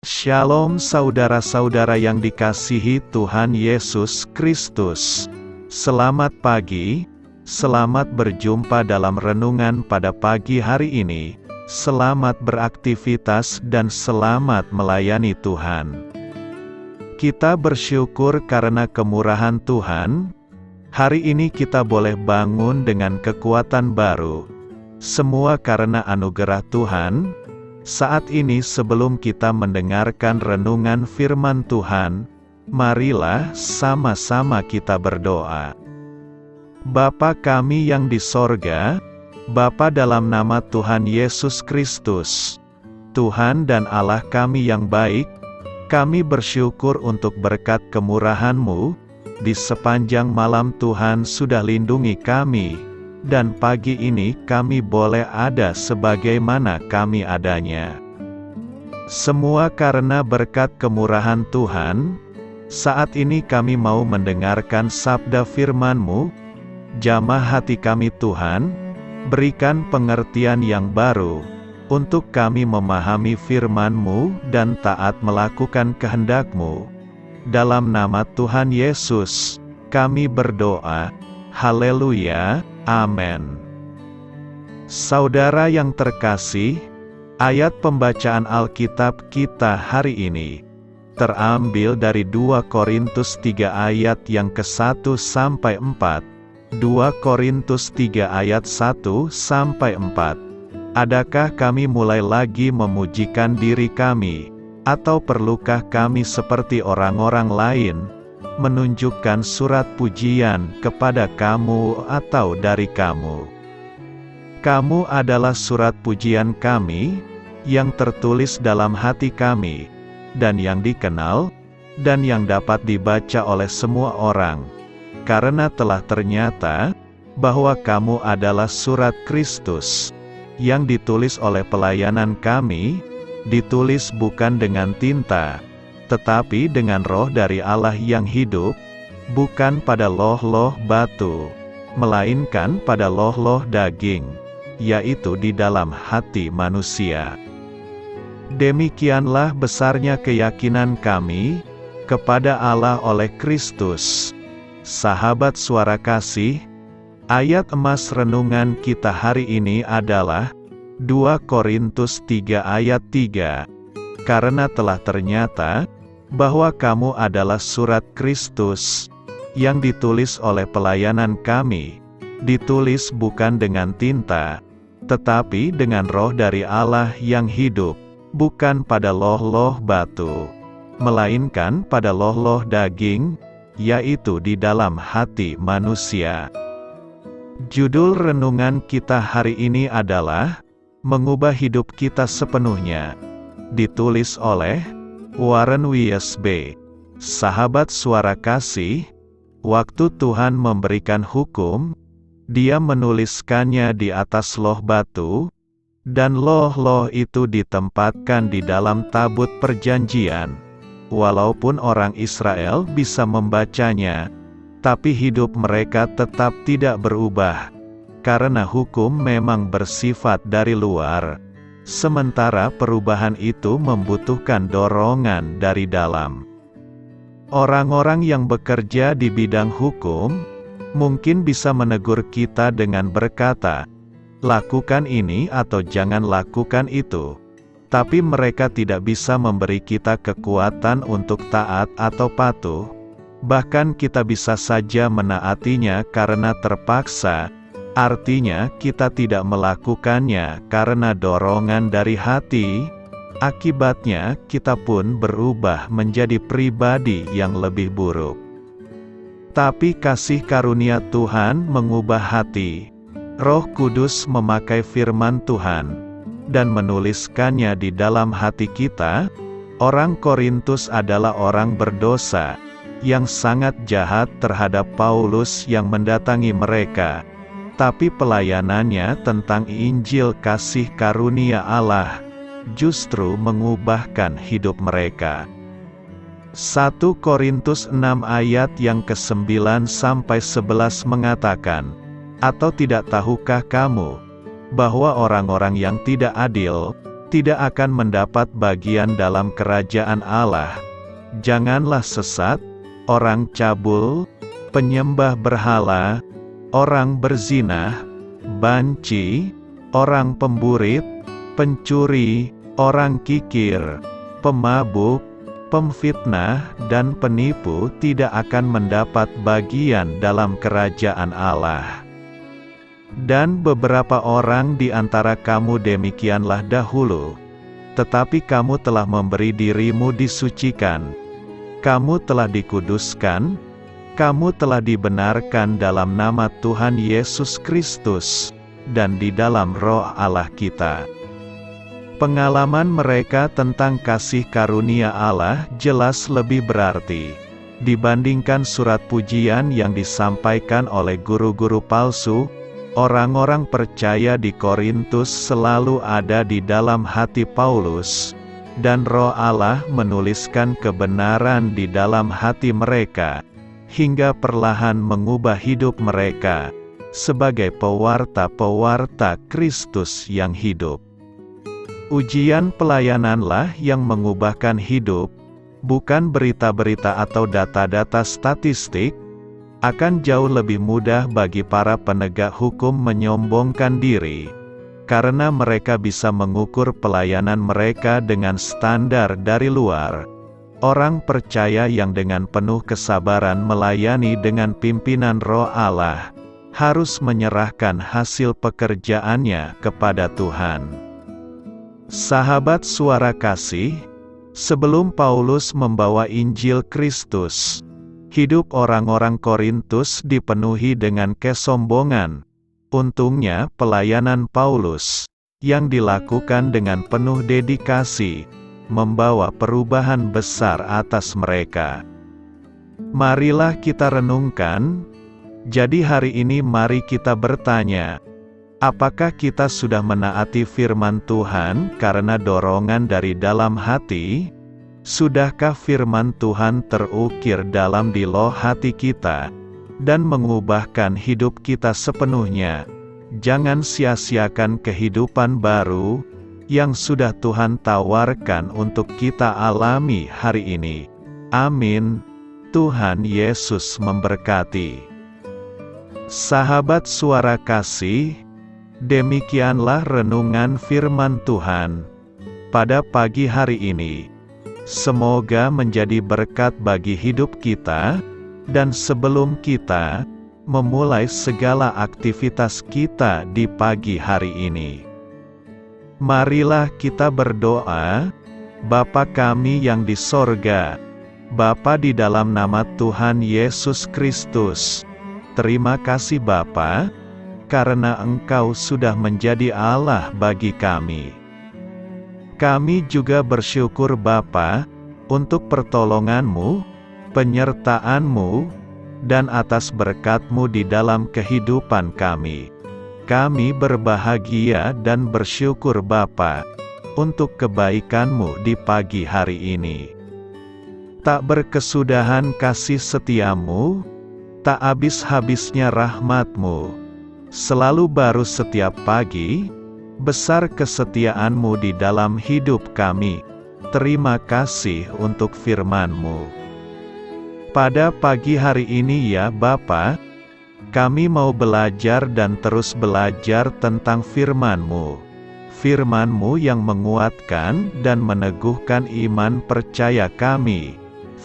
Shalom saudara-saudara yang dikasihi Tuhan Yesus Kristus. Selamat pagi, selamat berjumpa dalam renungan pada pagi hari ini. Selamat beraktivitas dan selamat melayani Tuhan. Kita bersyukur karena kemurahan Tuhan. Hari ini kita boleh bangun dengan kekuatan baru. Semua karena anugerah Tuhan. Saat ini sebelum kita mendengarkan renungan firman Tuhan, marilah sama-sama kita berdoa. Bapa kami yang di sorga, Bapa dalam nama Tuhan Yesus Kristus, Tuhan dan Allah kami yang baik, kami bersyukur untuk berkat kemurahan-Mu, di sepanjang malam Tuhan sudah lindungi kami. Dan pagi ini kami boleh ada sebagaimana kami adanya. Semua karena berkat kemurahan Tuhan. Saat ini kami mau mendengarkan sabda firman-Mu. Jamah hati kami Tuhan, berikan pengertian yang baru, untuk kami memahami firman-Mu dan taat melakukan kehendak-Mu. Dalam nama Tuhan Yesus, kami berdoa. Haleluya. Amin. Saudara yang terkasih, ayat pembacaan Alkitab kita hari ini terambil dari 2 Korintus 3 ayat yang ke-1 sampai 4. 2 Korintus 3 ayat 1 sampai 4. Adakah kami mulai lagi memujikan diri kami, atau perlukah kami seperti orang-orang lain menunjukkan surat pujian kepada kamu atau dari kamu? Kamu adalah surat pujian kami, yang tertulis dalam hati kami, dan yang dikenal, dan yang dapat dibaca oleh semua orang, karena telah ternyata, bahwa kamu adalah surat Kristus, yang ditulis oleh pelayanan kami, ditulis bukan dengan tinta, tetapi dengan Roh dari Allah yang hidup, bukan pada loh-loh batu, melainkan pada loh-loh daging, yaitu di dalam hati manusia. Demikianlah besarnya keyakinan kami kepada Allah oleh Kristus. Sahabat suara kasih, ayat emas renungan kita hari ini adalah 2 Korintus 3 ayat 3. Karena telah ternyata bahwa kamu adalah surat Kristus, yang ditulis oleh pelayanan kami, ditulis bukan dengan tinta, tetapi dengan Roh dari Allah yang hidup, bukan pada loh-loh batu, melainkan pada loh-loh daging, yaitu di dalam hati manusia. Judul renungan kita hari ini adalah Mengubah Hidup Kita Sepenuhnya, ditulis oleh Warren Wiersbe. Sahabat suara kasih, waktu Tuhan memberikan hukum, Dia menuliskannya di atas loh batu, dan loh-loh itu ditempatkan di dalam tabut perjanjian. Walaupun orang Israel bisa membacanya, tapi hidup mereka tetap tidak berubah, karena hukum memang bersifat dari luar. Sementara perubahan itu membutuhkan dorongan dari dalam. Orang-orang yang bekerja di bidang hukum, mungkin bisa menegur kita dengan berkata, lakukan ini atau jangan lakukan itu. Tapi mereka tidak bisa memberi kita kekuatan untuk taat atau patuh. Bahkan kita bisa saja menaatinya karena terpaksa. Artinya kita tidak melakukannya karena dorongan dari hati. Akibatnya kita pun berubah menjadi pribadi yang lebih buruk. Tapi kasih karunia Tuhan mengubah hati. Roh Kudus memakai firman Tuhan dan menuliskannya di dalam hati kita. Orang Korintus adalah orang berdosa yang sangat jahat terhadap Paulus yang mendatangi mereka. Tapi pelayanannya tentang Injil kasih karunia Allah justru mengubahkan hidup mereka. 1 Korintus 6 ayat yang ke-9 sampai 11 mengatakan, atau tidak tahukah kamu bahwa orang-orang yang tidak adil tidak akan mendapat bagian dalam kerajaan Allah. Janganlah sesat, orang cabul, penyembah berhala, orang berzinah, banci, orang pemburit, pencuri, orang kikir, pemabuk, pemfitnah, dan penipu tidak akan mendapat bagian dalam kerajaan Allah. Dan beberapa orang di antara kamu demikianlah dahulu, tetapi kamu telah memberi dirimu disucikan, kamu telah dikuduskan, kamu telah dibenarkan dalam nama Tuhan Yesus Kristus, dan di dalam Roh Allah kita. Pengalaman mereka tentang kasih karunia Allah jelas lebih berarti dibandingkan surat pujian yang disampaikan oleh guru-guru palsu. Orang-orang percaya di Korintus selalu ada di dalam hati Paulus, dan Roh Allah menuliskan kebenaran di dalam hati mereka, hingga perlahan mengubah hidup mereka sebagai pewarta-pewarta Kristus yang hidup. Ujian pelayananlah yang mengubahkan hidup, bukan berita-berita atau data-data statistik. Akan jauh lebih mudah bagi para penegak hukum menyombongkan diri, karena mereka bisa mengukur pelayanan mereka dengan standar dari luar. Orang percaya yang dengan penuh kesabaran melayani dengan pimpinan Roh Allah, harus menyerahkan hasil pekerjaannya kepada Tuhan. Sahabat Suara Kasih, sebelum Paulus membawa Injil Kristus, hidup orang-orang Korintus dipenuhi dengan kesombongan. Untungnya pelayanan Paulus, yang dilakukan dengan penuh dedikasi, membawa perubahan besar atas mereka. Marilah kita renungkan. Jadi hari ini mari kita bertanya, apakah kita sudah menaati firman Tuhan karena dorongan dari dalam hati? Sudahkah firman Tuhan terukir dalam di loh hati kita, dan mengubahkan hidup kita sepenuhnya? Jangan sia-siakan kehidupan baru, yang sudah Tuhan tawarkan untuk kita alami hari ini. Amin. Tuhan Yesus memberkati. Sahabat Suara Kasih, demikianlah renungan firman Tuhan pada pagi hari ini. Semoga menjadi berkat bagi hidup kita, dan sebelum kita memulai segala aktivitas kita di pagi hari ini, marilah kita berdoa. Bapa kami yang di sorga, Bapa di dalam nama Tuhan Yesus Kristus, terima kasih Bapa, karena Engkau sudah menjadi Allah bagi kami. Kami juga bersyukur Bapa, untuk pertolongan-Mu, penyertaan-Mu, dan atas berkat-Mu di dalam kehidupan kami. Kami berbahagia dan bersyukur Bapa, untuk kebaikan-Mu di pagi hari ini. Tak berkesudahan kasih setia-Mu, tak habis-habisnya rahmat-Mu, selalu baru setiap pagi. Besar kesetiaan-Mu di dalam hidup kami. Terima kasih untuk firman-Mu. Pada pagi hari ini ya Bapa, kami mau belajar dan terus belajar tentang firman-Mu. Firman-Mu yang menguatkan dan meneguhkan iman percaya kami.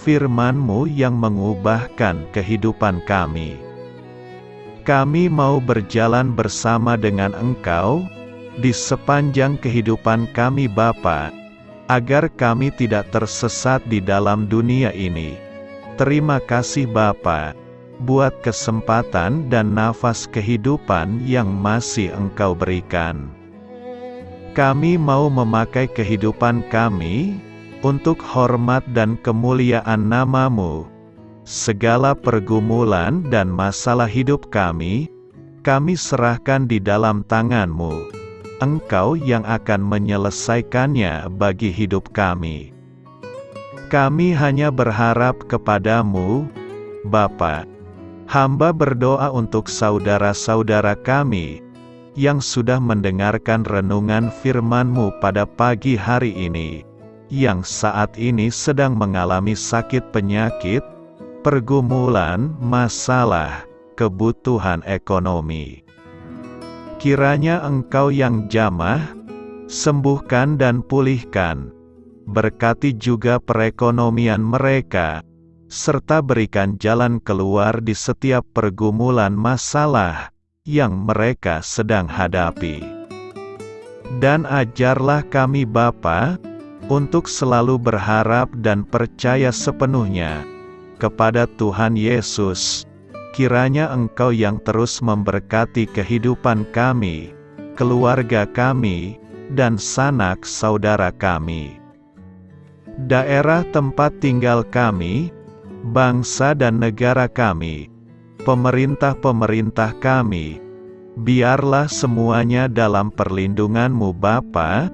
Firman-Mu yang mengubahkan kehidupan kami. Kami mau berjalan bersama dengan Engkau di sepanjang kehidupan kami Bapa, agar kami tidak tersesat di dalam dunia ini. Terima kasih Bapa, buat kesempatan dan nafas kehidupan yang masih Engkau berikan. Kami mau memakai kehidupan kami, untuk hormat dan kemuliaan nama-Mu. Segala pergumulan dan masalah hidup kami serahkan di dalam tangan-Mu. Engkau yang akan menyelesaikannya bagi hidup kami. Kami hanya berharap kepada-Mu, Bapa. Hamba berdoa untuk saudara-saudara kami, yang sudah mendengarkan renungan firman-Mu pada pagi hari ini, yang saat ini sedang mengalami sakit penyakit, pergumulan, masalah, kebutuhan ekonomi. Kiranya Engkau yang jamah, sembuhkan dan pulihkan. Berkati juga perekonomian mereka, serta berikan jalan keluar di setiap pergumulan masalah yang mereka sedang hadapi. Dan ajarlah kami Bapa, untuk selalu berharap dan percaya sepenuhnya kepada Tuhan Yesus. Kiranya Engkau yang terus memberkati kehidupan kami, keluarga kami, dan sanak saudara kami, daerah tempat tinggal kami, bangsa dan negara kami, pemerintah-pemerintah kami, biarlah semuanya dalam perlindungan-Mu Bapa,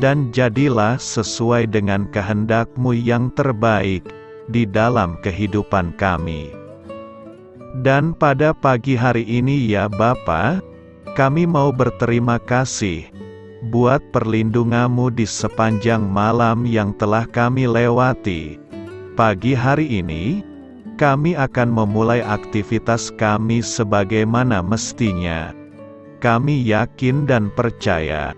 dan jadilah sesuai dengan kehendak-Mu yang terbaik di dalam kehidupan kami. Dan pada pagi hari ini ya Bapa, kami mau berterima kasih buat perlindungan-Mu di sepanjang malam yang telah kami lewati. Pagi hari ini, kami akan memulai aktivitas kami sebagaimana mestinya. Kami yakin dan percaya,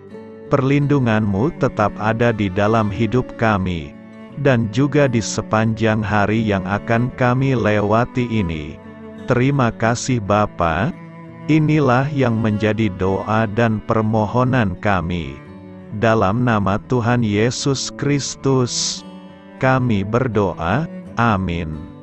perlindungan-Mu tetap ada di dalam hidup kami, dan juga di sepanjang hari yang akan kami lewati ini. Terima kasih Bapa, inilah yang menjadi doa dan permohonan kami. Dalam nama Tuhan Yesus Kristus, kami berdoa, amin.